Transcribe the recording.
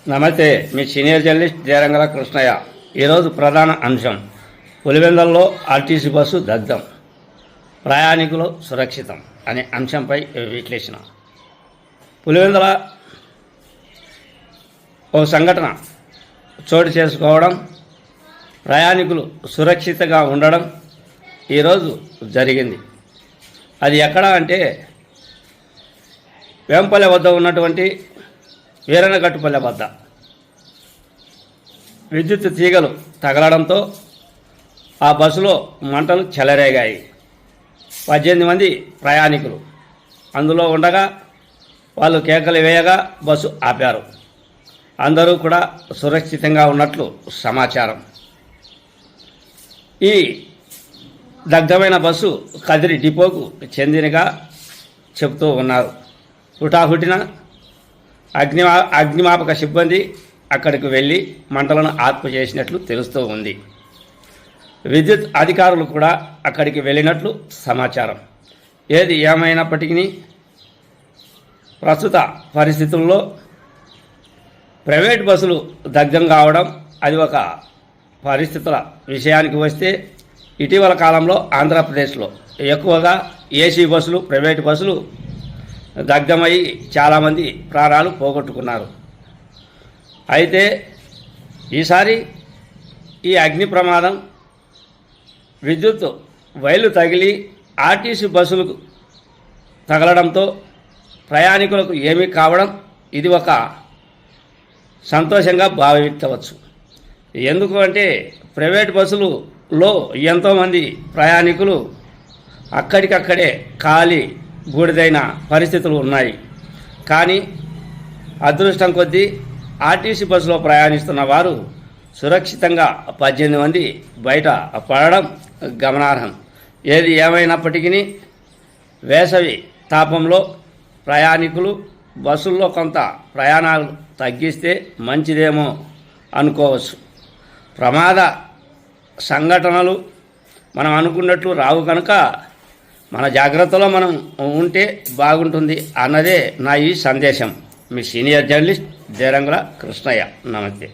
నమస్తే, మీ senior journalist Jayarangala Krishnaiah. ఈరోజు ప్రధాన అంశం పులివెందులలో ఆర్టీసీ బస్సు దగ్ధం, ప్రయాణికులు సురక్షితం అనే అంశంపై విశ్లేషణ. పులివెందుల ఓ సంఘటన చోటు చేసుకోవడం, ప్రయాణికులు సురక్షితంగా ఉండడం ఈరోజు జరిగింది. అది ఎక్కడ అంటే వేంపల్లె వద్ద ఉన్నటువంటి వీరనగట్టుపల్లె వద్ద విద్యుత్ తీగలు తగలడంతో ఆ బస్సులో మంటలు చెలరేగాయి. 18 మంది ప్రయాణికులు అందులో ఉండగా వాళ్ళు కేకలు వేయగా బస్సు ఆపారు. అందరూ కూడా సురక్షితంగా ఉన్నట్లు సమాచారం. ఈ దగ్ధమైన బస్సు కదిరి డిపోకు చెందినగా చెబుతూ ఉన్నారు. హుటాహుటిన అగ్నిమాపక సిబ్బంది అక్కడికి వెళ్ళి మంటలను ఆర్పు చేసినట్లు తెలుస్తూ ఉంది. విద్యుత్ అధికారులు కూడా అక్కడికి వెళ్ళినట్లు సమాచారం. ఏది ఏమైనప్పటికీ ప్రస్తుత పరిస్థితుల్లో ప్రైవేట్ బస్సులు దగ్ధం కావడం అది ఒక పరిస్థితుల విషయానికి వస్తే, ఇటీవల కాలంలో ఆంధ్రప్రదేశ్లో ఎక్కువగా ఏసీ బస్సులు, ప్రైవేటు బస్సులు దగ్ధమై చాలామంది ప్రాణాలు పోగొట్టుకున్నారు. అయితే ఈసారి ఈ అగ్ని ప్రమాదం విద్యుత్ వైర్లు తగిలి ఆర్టీసీ బస్సులకు తగలడంతో ప్రయాణికులకు ఏమీ కావడం ఇది ఒక సంతోషంగా భావించవచ్చు. ఎందుకు అంటే ప్రైవేట్ బస్సులలో ఎంతోమంది ప్రయాణికులు అక్కడికక్కడే ఖాళీ బూడిదైన పరిస్థితులు ఉన్నాయి. కానీ అదృష్టం కొద్దీ ఆర్టీసీ బస్సులో ప్రయాణిస్తున్న వారు సురక్షితంగా 18 మంది బయట పడడం గమనార్హం. ఏది ఏమైనప్పటికీ వేసవి తాపంలో ప్రయాణికులు బస్సుల్లో కొంత ప్రయాణాలు తగ్గిస్తే మంచిదేమో అనుకోవచ్చు. ప్రమాద సంఘటనలు మనం అనుకున్నట్లు రావు కనుక మన జాగ్రత్తలో మనం ఉంటే బాగుంటుంది అన్నదే నా ఈ సందేశం. మీ సీనియర్ జర్నలిస్ట్ జయరంగల కృష్ణయ్య. నమస్తే.